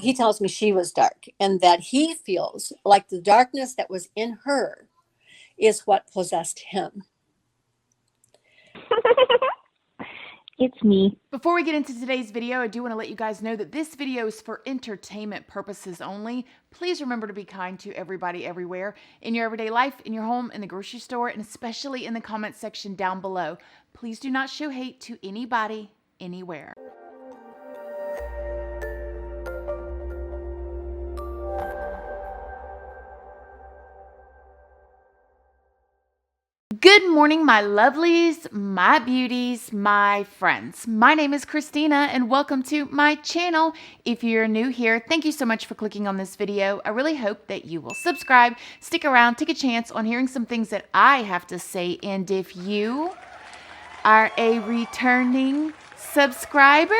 he tells me she was dark, and that he feels like the darkness that was in her is what possessed him. It's me. Before we get into today's video, I do want to let you guys know that this video is for entertainment purposes only. Please remember to be kind to everybody everywhere, in your everyday life, in your home, in the grocery store, and especially in the comment section down below. Please do not show hate to anybody, anywhere. Good morning, my lovelies, my beauties, my friends. My name is Christina and welcome to my channel. If you're new here, thank you so much for clicking on this video. I really hope that you will subscribe, stick around, take a chance on hearing some things that I have to say. And if you are a returning subscriber,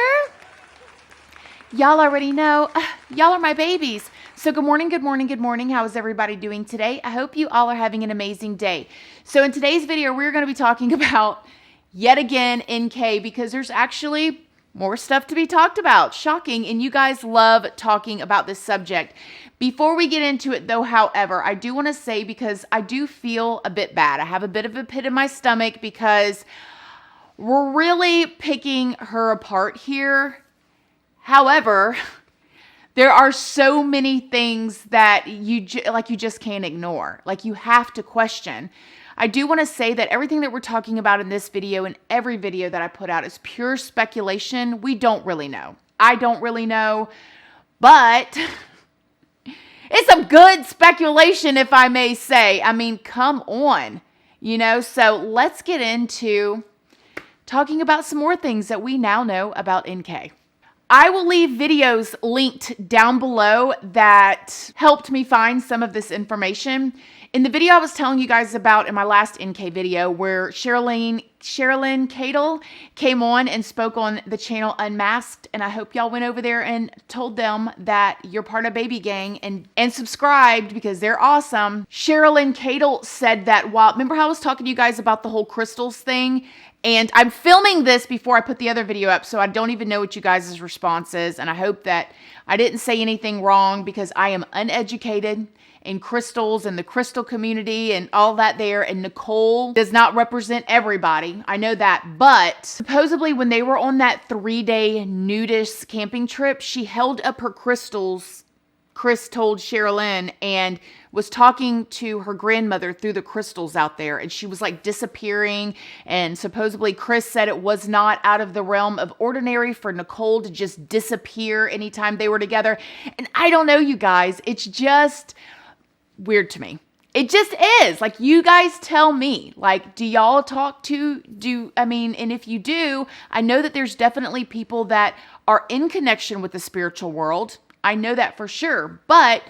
y'all already know, y'all are my babies. So good morning, good morning, good morning. How is everybody doing today? I hope you all are having an amazing day. So in today's video, we're going to be talking about, yet again, NK, because there's actually more stuff to be talked about. Shocking, and you guys love talking about this subject. Before we get into it though, however, I do want to say, because I do feel a bit bad. I have a bit of a pit in my stomach because we're really picking her apart here. However, there are so many things that you just can't ignore. Like, you have to question. I do want to say that everything that we're talking about in this video and every video that I put out is pure speculation. We don't really know. I don't really know, but it's some good speculation, if I may say. I mean, come on, so let's get into talking about some more things that we now know about NK. I will leave videos linked down below that helped me find some of this information. In the video I was telling you guys about in my last NK video, where Cherlyn Cadle came on and spoke on the channel Unmasked, and I hope y'all went over there and told them that you're part of Baby Gang and subscribed because they're awesome. Cherlyn Cadle said that remember how I was talking to you guys about the whole crystals thing? And I'm filming this before I put the other video up, so I don't even know what you guys' response is. And I hope that I didn't say anything wrong, because I am uneducated in crystals and the crystal community and all that there. And Nicole does not represent everybody. I know that. But supposedly when they were on that 3-day nudist camping trip, she held up her crystals, Chris told Cherlyn, and was talking to her grandmother through the crystals out there, and she was like disappearing, and supposedly Chris said it was not out of the realm of ordinary for Nicole to just disappear anytime they were together. And I don't know, you guys, it's just weird to me. It just is. Like, you guys tell me, like, do y'all talk and if you do, I know that there's definitely people that are in connection with the spiritual world. I know that for sure, but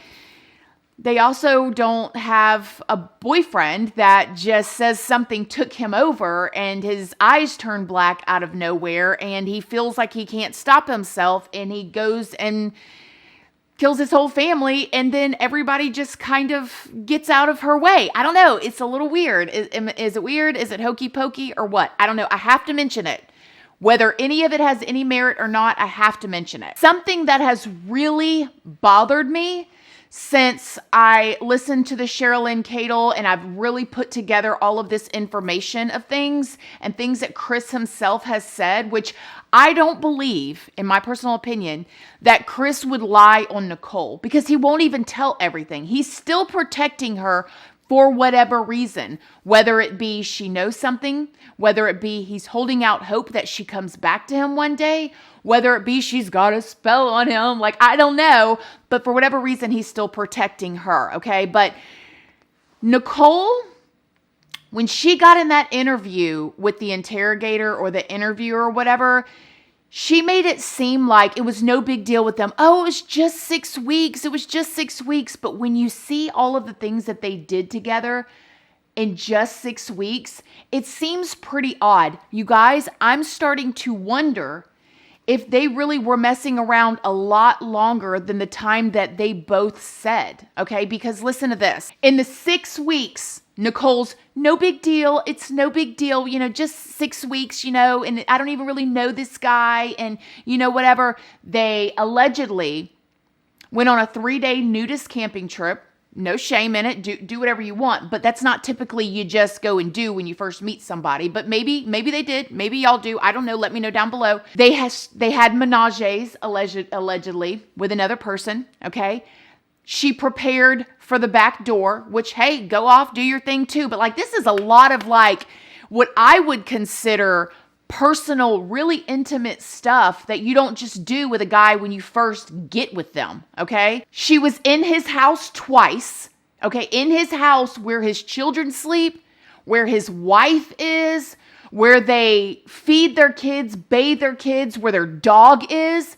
they also don't have a boyfriend that just says something took him over and his eyes turn black out of nowhere and he feels like he can't stop himself and he goes and kills his whole family, and then everybody just kind of gets out of her way. I don't know. It's a little weird. Is it weird? Is it hokey pokey or what? I don't know. I have to mention it. Whether any of it has any merit or not, I have to mention it. Something that has really bothered me since I listened to the Cherlyn Cadle, and I've really put together all of this information of things and things that Chris himself has said, which I don't believe, in my personal opinion, that Chris would lie on Nicole, because he won't even tell everything. He's still protecting her for whatever reason, whether it be she knows something, whether it be he's holding out hope that she comes back to him one day, whether it be she's got a spell on him, like, I don't know, but for whatever reason, he's still protecting her, okay? But Nicole, when she got in that interview with the interrogator or the interviewer or whatever, she made it seem like it was no big deal with them. Oh, it was just 6 weeks. It was just 6 weeks. But when you see all of the things that they did together in just 6 weeks, it seems pretty odd. You guys, I'm starting to wonder if they really were messing around a lot longer than the time that they both said, okay? Because listen to this. In the 6 weeks, Nicole's, no big deal. It's no big deal. Just 6 weeks, and I don't even really know this guy and, whatever. They allegedly went on a 3-day nudist camping trip. No shame in it. Do whatever you want, but that's not typically you just go and do when you first meet somebody. But maybe they did. Maybe y'all do. I don't know. Let me know down below. They had menages allegedly with another person. Okay. She prepared for the back door, which, hey, go off, do your thing too. But like, this is a lot of like what I would consider personal, really intimate stuff that you don't just do with a guy when you first get with them, okay? She was in his house twice, okay? In his house where his children sleep, where his wife is, where they feed their kids, bathe their kids, where their dog is.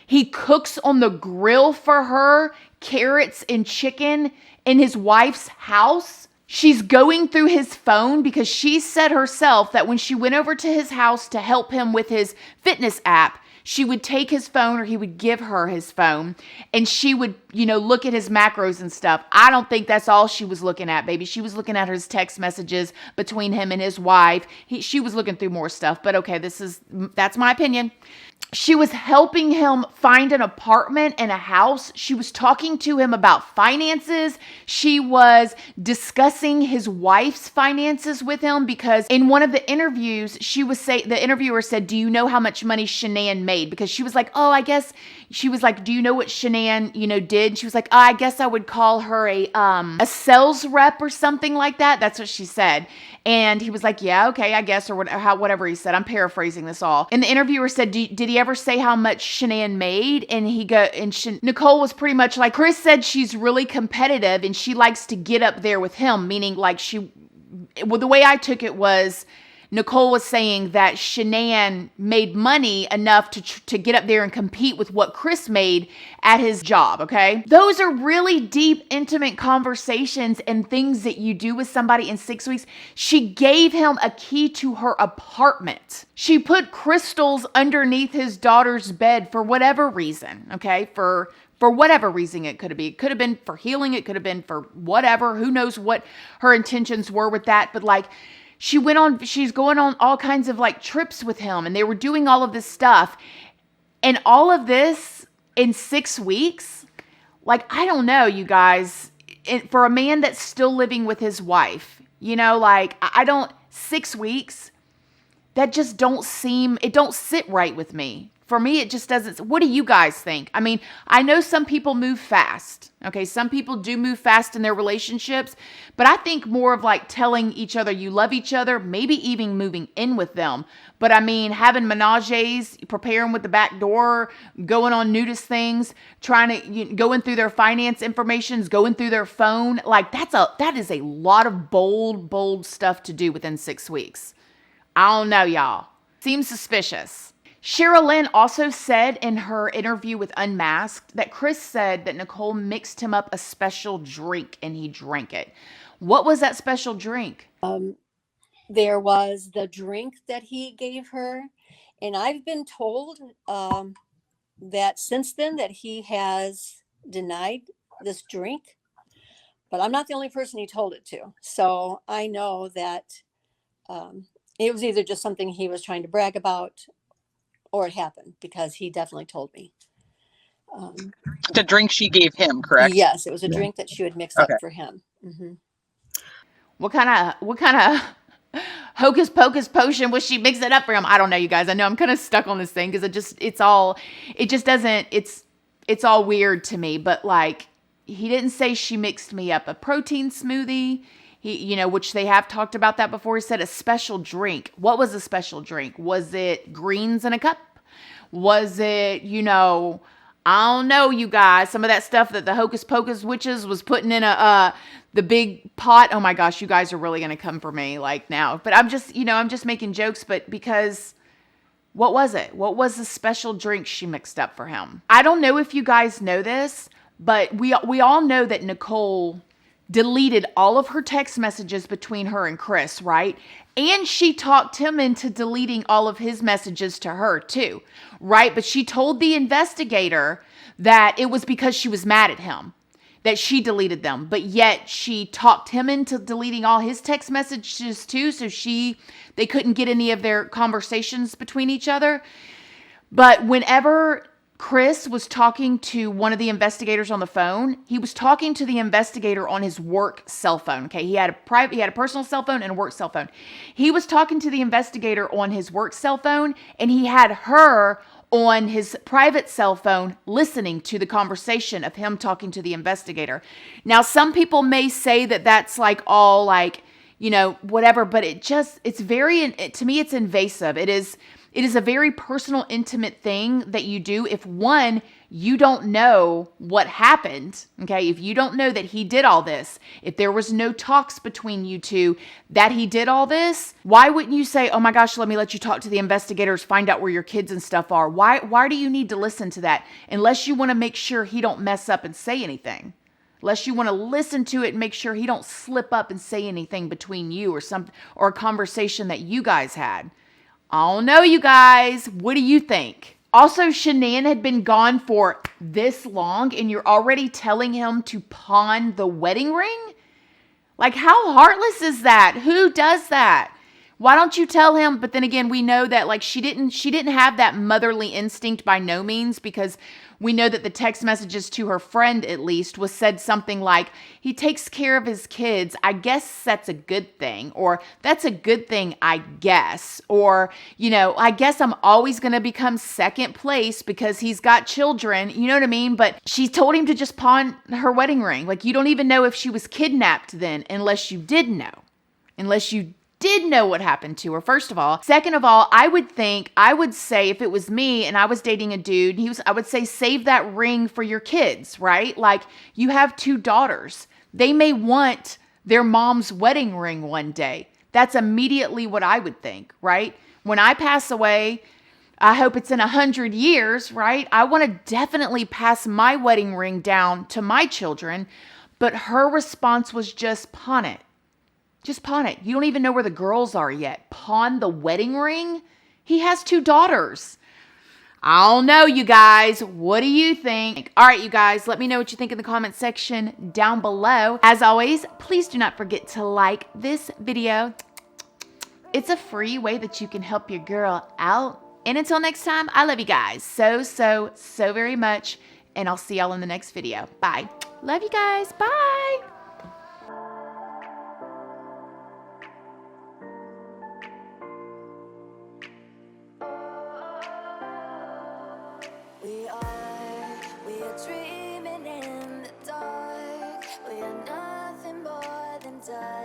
He cooks on the grill for her, carrots and chicken in his wife's house. She's going through his phone because she said herself that when she went over to his house to help him with his fitness app, she would take his phone, or he would give her his phone, and she would, look at his macros and stuff. I don't think that's all she was looking at, baby. She was looking at his text messages between him and his wife. She was looking through more stuff, but okay, that's my opinion. She was helping him find an apartment and a house. She was talking to him about finances. She was discussing his wife's finances with him because in one of the interviews, the interviewer said, "Do you know how much money Shannan made?" Because she was like, "Oh, I guess," she was like, "Do you know what Shannan, did?" And she was like, "Oh, I guess I would call her a sales rep or something like that." That's what she said. And he was like, "Yeah, okay, I guess," or whatever he said. I'm paraphrasing this all. And the interviewer said, "Did he ever say how much Shannan made?" And Nicole was pretty much like, Chris said she's really competitive and she likes to get up there with him, meaning like the way I took it was, Nicole was saying that Shannan made money enough to get up there and compete with what Chris made at his job, okay? Those are really deep, intimate conversations and things that you do with somebody in 6 weeks. She gave him a key to her apartment. She put crystals underneath his daughter's bed for whatever reason, okay? For whatever reason it could be. It could have been for healing. It could have been for whatever. Who knows what her intentions were with that, but like, she's going on all kinds of like trips with him, and they were doing all of this stuff, and all of this in 6 weeks. Like, I don't know, you guys, for a man that's still living with his wife, 6 weeks, that just don't sit right with me. For me, it just doesn't. What do you guys think? I mean, I know some people move fast. Okay, some people do move fast in their relationships, but I think more of like telling each other you love each other, maybe even moving in with them. But I mean, having menages, preparing with the back door, going on nudist things, going through their finance informations, going through their phone, like that is a lot of bold stuff to do within 6 weeks. I don't know, y'all. Seems suspicious. Cherlyn also said in her interview with Unmasked that Chris said that Nicole mixed him up a special drink and he drank it. What was that special drink? There was the drink that he gave her. And I've been told that since then that he has denied this drink. But I'm not the only person he told it to. So I know that it was either just something he was trying to brag about, or it happened, because he definitely told me. The drink she gave him, correct? Yes, it was a drink that she would mix up for him. Mm-hmm. What kind of hocus pocus potion was she mixing up for him? I don't know, you guys. I know I'm kind of stuck on this thing because it's all weird to me. But like, he didn't say she mixed me up a protein smoothie. Which they have talked about that before. He said a special drink. What was a special drink? Was it greens in a cup? Was it, I don't know, you guys, some of that stuff that the Hocus Pocus witches was putting in the big pot. Oh my gosh, you guys are really going to come for me like now. But I'm just making jokes, but because what was it? What was the special drink she mixed up for him? I don't know if you guys know this, but we all know that Nicole deleted all of her text messages between her and Chris, right? And she talked him into deleting all of his messages to her too, right? But she told the investigator that it was because she was mad at him that she deleted them, but yet she talked him into deleting all his text messages too, so they couldn't get any of their conversations between each other. But whenever Chris was talking to one of the investigators on the phone. He was talking to the investigator on his work cell phone. Okay, he had a personal cell phone and a work cell phone. He was talking to the investigator on his work cell phone, and he had her on his private cell phone listening to the conversation of him talking to the investigator. Now, some people may say that that's like all like, you know, whatever, but it's very, to me, it's invasive. It is a very personal, intimate thing that you do if, one, you don't know what happened, okay? If you don't know that he did all this, if there was no talks between you two that he did all this, why wouldn't you say, oh my gosh, let me let you talk to the investigators, find out where your kids and stuff are? Why do you need to listen to that unless you want to make sure he don't mess up and say anything? Unless you want to listen to it and make sure he don't slip up and say anything between you or a conversation that you guys had. I don't know, you guys. What do you think? Also, Shannan had been gone for this long, and you're already telling him to pawn the wedding ring? Like, how heartless is that? Who does that? Why don't you tell him? But then again, we know that like she didn't have that motherly instinct by no means, because we know that the text messages to her friend, at least, was said something like, he takes care of his kids. I guess that's a good thing. Or that's a good thing, I guess. Or, you know, I guess I'm always going to become second place because he's got children. You know what I mean? But she told him to just pawn her wedding ring. Like, you don't even know if she was kidnapped then, unless you did know. Unless you did know what happened to her, first of all. Second of all, I would say if it was me and I was dating a dude, I would say save that ring for your kids, right? Like, you have 2 daughters. They may want their mom's wedding ring one day. That's immediately what I would think, right? When I pass away, I hope it's in 100 years, right? I want to definitely pass my wedding ring down to my children, but her response was just pawn it. Just pawn it. You don't even know where the girls are yet. Pawn the wedding ring? He has 2 daughters. I don't know, you guys. What do you think? All right, you guys, let me know what you think in the comment section down below. As always, please do not forget to like this video. It's a free way that you can help your girl out. And until next time, I love you guys so very much. And I'll see y'all in the next video. Bye. Love you guys. Bye. We are dreaming in the dark. We are nothing more than dust.